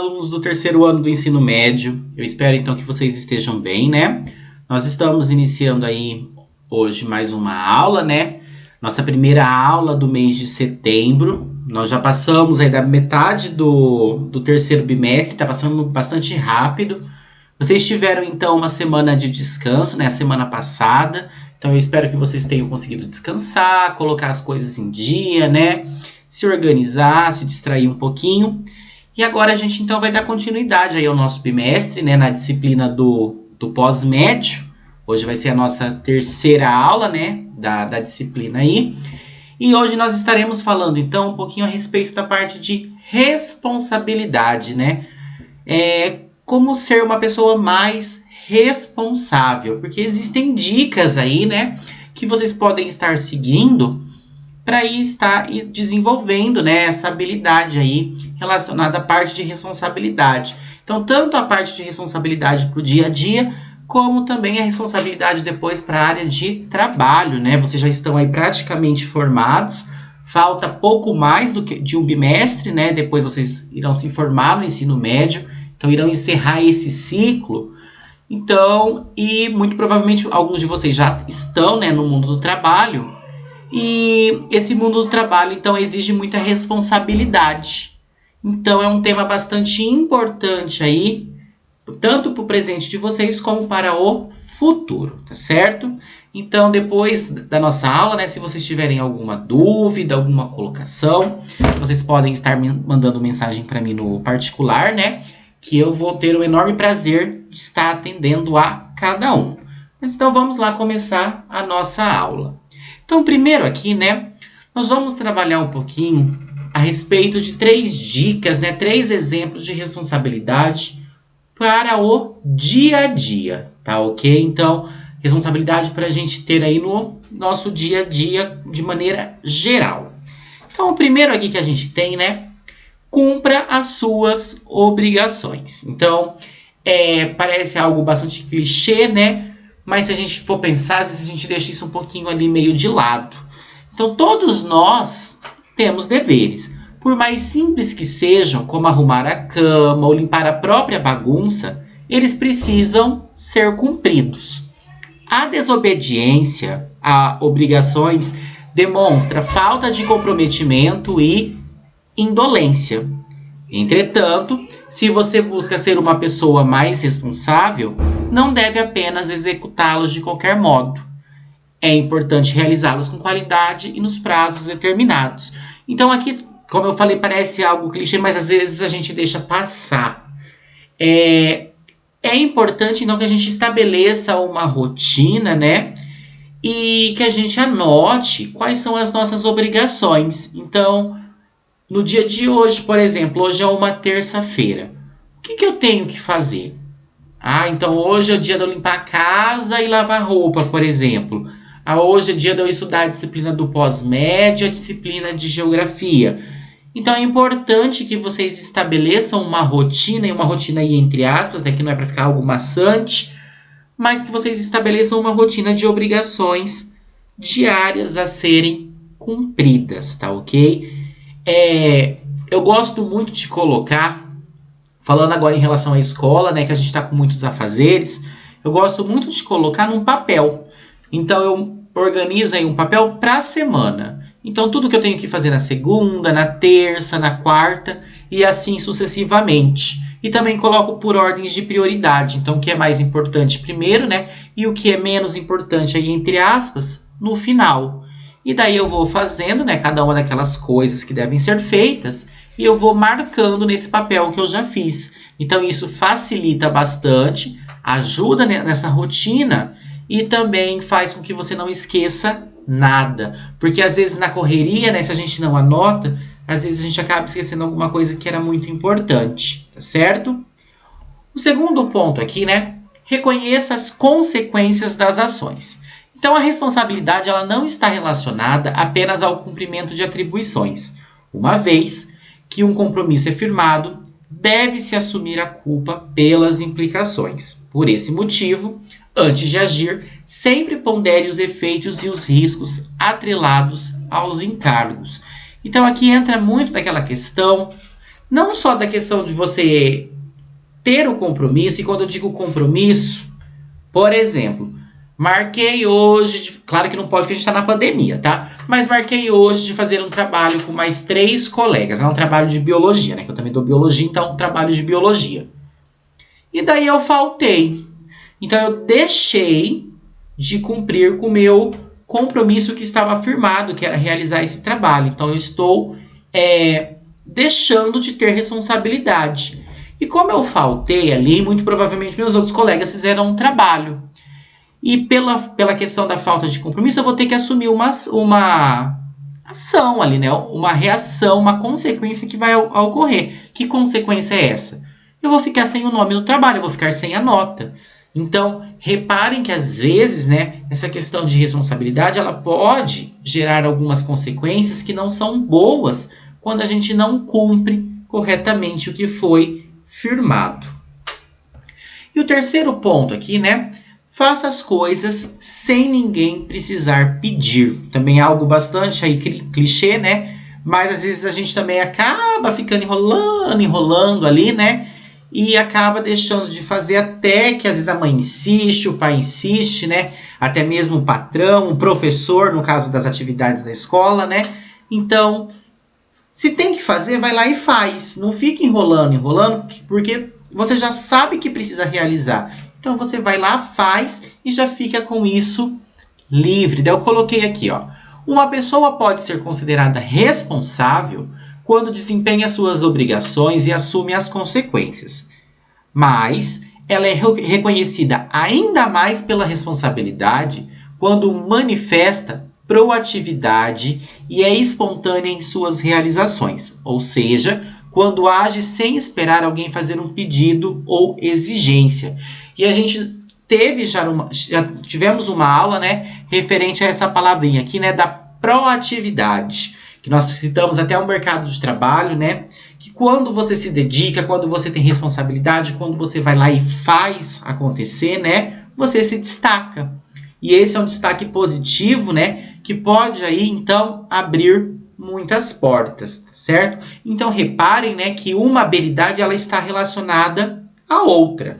Alunos do terceiro ano do ensino médio, eu espero então que vocês estejam bem, né? Nós estamos iniciando aí hoje mais uma aula, né? Nossa primeira aula do mês de setembro. Nós já passamos aí da metade do terceiro bimestre, tá passando bastante rápido. Vocês tiveram então uma semana de descanso, né? A semana passada. Então eu espero que vocês tenham conseguido descansar, colocar as coisas em dia, né? Se organizar, se distrair um pouquinho. E agora a gente então vai dar continuidade aí ao nosso bimestre, né, na disciplina do pós-médio. Hoje vai ser a nossa terceira aula, né, da disciplina aí. E hoje nós estaremos falando então um pouquinho a respeito da parte de responsabilidade, né? Como ser uma pessoa mais responsável, porque existem dicas aí, né, que vocês podem estar seguindo para estar desenvolvendo, né, essa habilidade aí relacionada à parte de responsabilidade. Então, tanto a parte de responsabilidade para o dia a dia, como também a responsabilidade depois para a área de trabalho, né? Vocês já estão aí praticamente formados, falta pouco mais do que de um bimestre, né? Depois vocês irão se formar no ensino médio, então irão encerrar esse ciclo. Então, e muito provavelmente alguns de vocês já estão, né, no mundo do trabalho. E esse mundo do trabalho, então, exige muita responsabilidade. Então, é um tema bastante importante aí, tanto para o presente de vocês, como para o futuro, tá certo? Então, depois da nossa aula, né, se vocês tiverem alguma dúvida, alguma colocação, vocês podem estar me mandando mensagem para mim no particular, né? Que eu vou ter o enorme prazer de estar atendendo a cada um. Mas, então, vamos lá começar a nossa aula. Então, primeiro aqui, né, nós vamos trabalhar um pouquinho a respeito de 3 dicas, né, 3 exemplos de responsabilidade para o dia a dia, tá ok? Então, responsabilidade para a gente ter aí no nosso dia a dia de maneira geral. Então, o primeiro aqui que a gente tem, né, cumpra as suas obrigações. Então, parece algo bastante clichê, né? Mas se a gente for pensar, às vezes a gente deixa isso um pouquinho ali meio de lado. Então, todos nós temos deveres. Por mais simples que sejam, como arrumar a cama ou limpar a própria bagunça, eles precisam ser cumpridos. A desobediência a obrigações demonstra falta de comprometimento e indolência. Entretanto, se você busca ser uma pessoa mais responsável, não deve apenas executá-los de qualquer modo. É importante realizá-los com qualidade e nos prazos determinados. Então aqui, como eu falei, parece algo clichê, mas às vezes a gente deixa passar. É importante então que a gente estabeleça uma rotina, né? E que a gente anote quais são as nossas obrigações. Então, no dia de hoje, por exemplo, hoje é uma terça-feira. O que eu tenho que fazer? Então hoje é o dia de eu limpar a casa e lavar roupa, por exemplo. Hoje é o dia de eu estudar a disciplina do pós-médio, a disciplina de geografia. Então é importante que vocês estabeleçam uma rotina, e uma rotina aí entre aspas, né, que não é para ficar algo maçante, mas que vocês estabeleçam uma rotina de obrigações diárias a serem cumpridas, tá ok? Eu gosto muito de colocar, falando agora em relação à escola, né, que a gente está com muitos afazeres, eu gosto muito de colocar num papel. Então eu organizo aí um papel para a semana. Então tudo que eu tenho que fazer na segunda, na terça, na quarta e assim sucessivamente. E também coloco por ordens de prioridade. Então o que é mais importante primeiro, né, e o que é menos importante aí entre aspas no final. E daí eu vou fazendo, né, cada uma daquelas coisas que devem ser feitas e eu vou marcando nesse papel que eu já fiz. Então isso facilita bastante, ajuda nessa rotina e também faz com que você não esqueça nada. Porque às vezes na correria, né, se a gente não anota, às vezes a gente acaba esquecendo alguma coisa que era muito importante, tá certo? O segundo ponto aqui, né, reconheça as consequências das ações. Então, a responsabilidade ela não está relacionada apenas ao cumprimento de atribuições. Uma vez que um compromisso é firmado, deve-se assumir a culpa pelas implicações. Por esse motivo, antes de agir, sempre pondere os efeitos e os riscos atrelados aos encargos. Então, aqui entra muito naquela questão Não só da questão de você ter o compromisso, e quando eu digo compromisso, por exemplo, marquei hoje, claro que não pode porque a gente está na pandemia, tá? Mas marquei hoje de fazer um trabalho com mais 3 colegas, um trabalho de biologia, né? Que eu também dou biologia, então um trabalho de biologia. E daí eu faltei. Então eu deixei de cumprir com o meu compromisso que estava firmado, que era realizar esse trabalho. Então eu estou deixando de ter responsabilidade. E como eu faltei ali, muito provavelmente meus outros colegas fizeram um trabalho. E pela questão da falta de compromisso, eu vou ter que assumir uma ação ali, né? Uma reação, uma consequência que vai ocorrer. Que consequência é essa? Eu vou ficar sem o nome no trabalho, eu vou ficar sem a nota. Então, reparem que às vezes, né, essa questão de responsabilidade, ela pode gerar algumas consequências que não são boas quando a gente não cumpre corretamente o que foi firmado. E o terceiro ponto aqui, né? Faça as coisas sem ninguém precisar pedir. Também é algo bastante aí clichê, né? Mas às vezes a gente também acaba ficando enrolando ali, né? E acaba deixando de fazer até que às vezes a mãe insiste, o pai insiste, né? Até mesmo o patrão, o professor, no caso das atividades da escola, né? Então, se tem que fazer, vai lá e faz. Não fica enrolando, porque você já sabe que precisa realizar. Então, você vai lá, faz e já fica com isso livre. Daí eu coloquei aqui, ó. Uma pessoa pode ser considerada responsável quando desempenha suas obrigações e assume as consequências. Mas ela é reconhecida ainda mais pela responsabilidade quando manifesta proatividade e é espontânea em suas realizações, ou seja, quando age sem esperar alguém fazer um pedido ou exigência. E a gente já tivemos uma aula, né, referente a essa palavrinha aqui, né, da proatividade, que nós citamos até o mercado de trabalho, né, que quando você se dedica, quando você tem responsabilidade, quando você vai lá e faz acontecer, né, você se destaca. E esse é um destaque positivo, né, que pode aí, então, abrir muitas portas, certo? Então, reparem, né, que uma habilidade ela está relacionada à outra.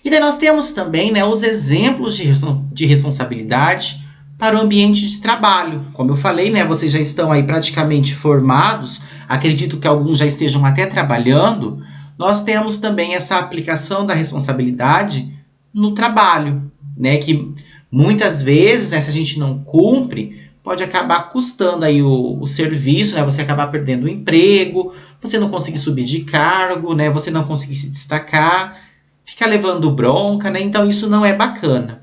E daí nós temos também, né, os exemplos de responsabilidade para o ambiente de trabalho. Como eu falei, né, vocês já estão aí praticamente formados, acredito que alguns já estejam até trabalhando. Nós temos também essa aplicação da responsabilidade no trabalho, né, que muitas vezes, né, se a gente não cumpre, pode acabar custando aí o serviço, né, você acabar perdendo o emprego, você não conseguir subir de cargo, né, você não conseguir se destacar, ficar levando bronca, né, então isso não é bacana.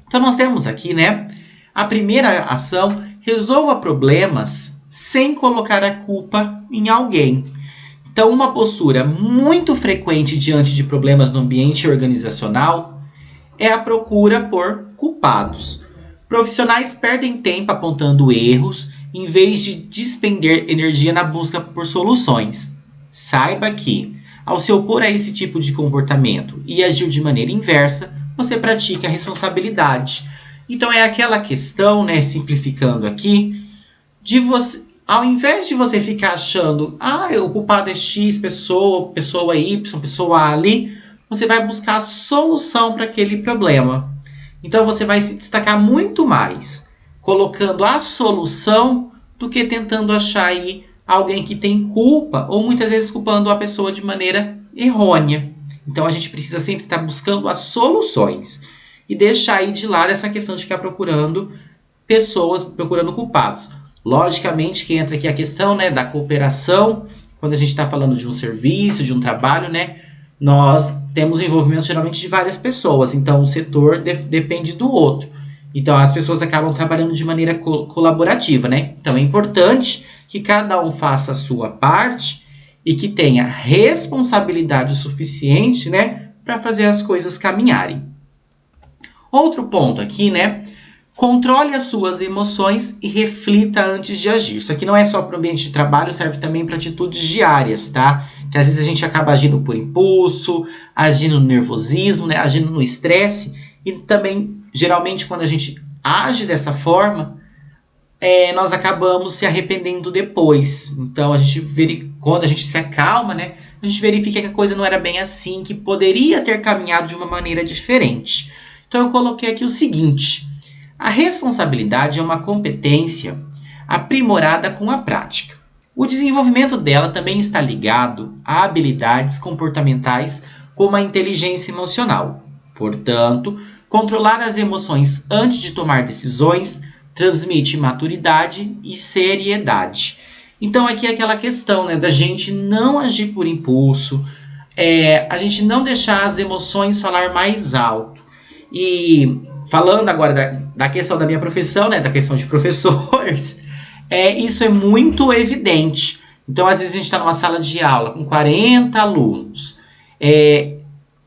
Então nós temos aqui, né, a primeira ação, resolva problemas sem colocar a culpa em alguém. Então uma postura muito frequente diante de problemas no ambiente organizacional é a procura por culpados. Profissionais perdem tempo apontando erros em vez de despender energia na busca por soluções. Saiba que, ao se opor a esse tipo de comportamento e agir de maneira inversa, você pratica a responsabilidade. Então é aquela questão, né, simplificando aqui, de você, ao invés de você ficar achando, o culpado é X pessoa Y, pessoa A ali, você vai buscar a solução para aquele problema. Então você vai se destacar muito mais colocando a solução do que tentando achar aí alguém que tem culpa ou muitas vezes culpando a pessoa de maneira errônea. Então a gente precisa sempre estar buscando as soluções e deixar aí de lado essa questão de ficar procurando pessoas, procurando culpados. Logicamente que entra aqui a questão, né, da cooperação, quando a gente está falando de um serviço, de um trabalho, né, nós temos o envolvimento geralmente de várias pessoas, então o setor depende do outro. Então as pessoas acabam trabalhando de maneira colaborativa, né? Então é importante que cada um faça a sua parte e que tenha responsabilidade suficiente, né, para fazer as coisas caminharem. Outro ponto aqui, né? Controle as suas emoções e reflita antes de agir. Isso aqui não é só para o ambiente de trabalho, serve também para atitudes diárias, tá? Que às vezes a gente acaba agindo por impulso, agindo no nervosismo, né? Agindo no estresse. E também, geralmente, quando a gente age dessa forma, nós acabamos se arrependendo depois. Então, quando a gente se acalma, né, a gente verifica que a coisa não era bem assim, que poderia ter caminhado de uma maneira diferente. Então, eu coloquei aqui o seguinte: a responsabilidade é uma competência aprimorada com a prática. O desenvolvimento dela também está ligado a habilidades comportamentais como a inteligência emocional. Portanto, controlar as emoções antes de tomar decisões transmite maturidade e seriedade. Então aqui é aquela questão, né, da gente não agir por impulso, a gente não deixar as emoções falar mais alto. E falando agora da questão da minha profissão, né, da questão de professores, isso é muito evidente. Então às vezes a gente está numa sala de aula com 40 alunos,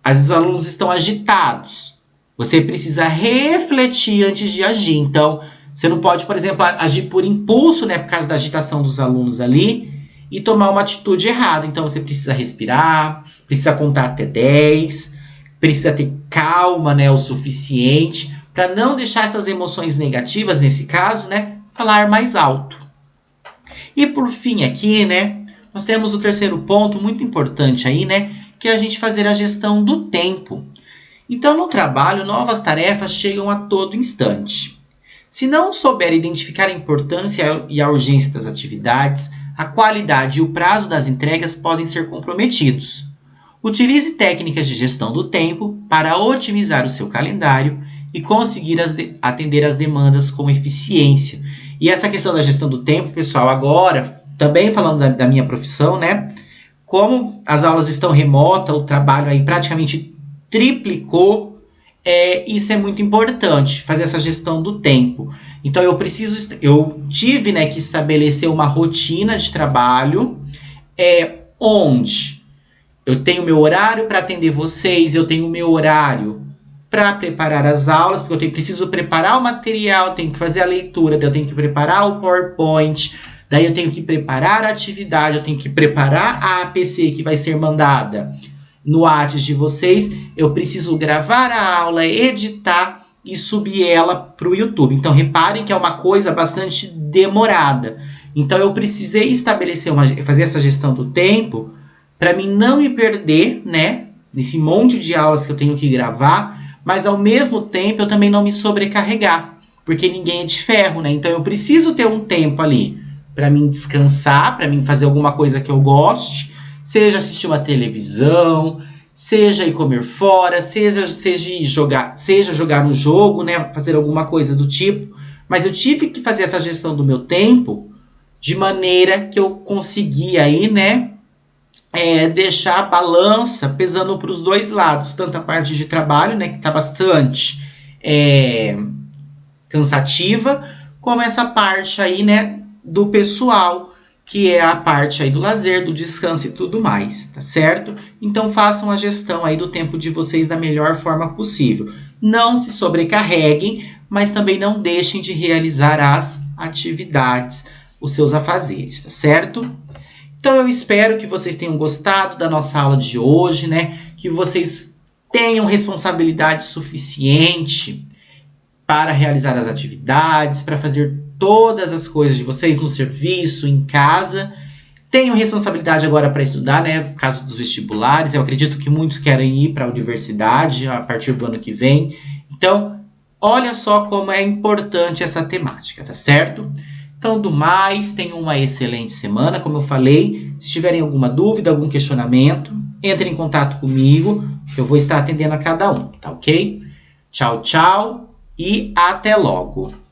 às vezes os alunos estão agitados. Você precisa refletir antes de agir. Então, você não pode, por exemplo, agir por impulso, né, por causa da agitação dos alunos ali, e tomar uma atitude errada. Então, você precisa respirar, precisa contar até 10, precisa ter calma, né, o suficiente, para não deixar essas emoções negativas, nesse caso, né, falar mais alto. E por fim aqui, né, nós temos o terceiro ponto muito importante aí, né, que é a gente fazer a gestão do tempo. Então, no trabalho, novas tarefas chegam a todo instante. Se não souber identificar a importância e a urgência das atividades, a qualidade e o prazo das entregas podem ser comprometidos. Utilize técnicas de gestão do tempo para otimizar o seu calendário e conseguir atender às demandas com eficiência. E essa questão da gestão do tempo, pessoal, agora, também falando da minha profissão, né? Como as aulas estão remotas, o trabalho aí praticamente triplicou, isso é muito importante, fazer essa gestão do tempo. Então eu tive, né, que estabelecer uma rotina de trabalho, onde eu tenho meu horário para atender vocês, eu tenho meu horário para preparar as aulas, porque eu preciso preparar o material, tenho que fazer a leitura, eu tenho que preparar o PowerPoint, daí eu tenho que preparar a atividade, eu tenho que preparar a APC que vai ser mandada no Whats de vocês, eu preciso gravar a aula, editar e subir ela para o YouTube. Então, reparem que é uma coisa bastante demorada. Então, eu precisei estabelecer, fazer essa gestão do tempo para mim não me perder, né, nesse monte de aulas que eu tenho que gravar, mas ao mesmo tempo eu também não me sobrecarregar, porque ninguém é de ferro, né? Então, eu preciso ter um tempo ali para mim descansar, para mim fazer alguma coisa que eu goste, seja assistir uma televisão, seja ir comer fora, seja jogar um jogo, né, fazer alguma coisa do tipo. Mas eu tive que fazer essa gestão do meu tempo de maneira que eu consegui aí, né, deixar a balança pesando para os dois lados, tanto a parte de trabalho, né, que está bastante cansativa, como essa parte aí, né, do pessoal, que é a parte aí do lazer, do descanso e tudo mais, tá certo? Então façam a gestão aí do tempo de vocês da melhor forma possível. Não se sobrecarreguem, mas também não deixem de realizar as atividades, os seus afazeres, tá certo? Então eu espero que vocês tenham gostado da nossa aula de hoje, né? Que vocês tenham responsabilidade suficiente para realizar as atividades, para fazer todas as coisas de vocês no serviço, em casa. Tenham responsabilidade agora para estudar, né? No caso dos vestibulares, eu acredito que muitos querem ir para a universidade a partir do ano que vem. Então, olha só como é importante essa temática, tá certo? Então, do mais, tenham uma excelente semana. Como eu falei, se tiverem alguma dúvida, algum questionamento, entre em contato comigo, que eu vou estar atendendo a cada um, tá ok? Tchau, tchau e até logo!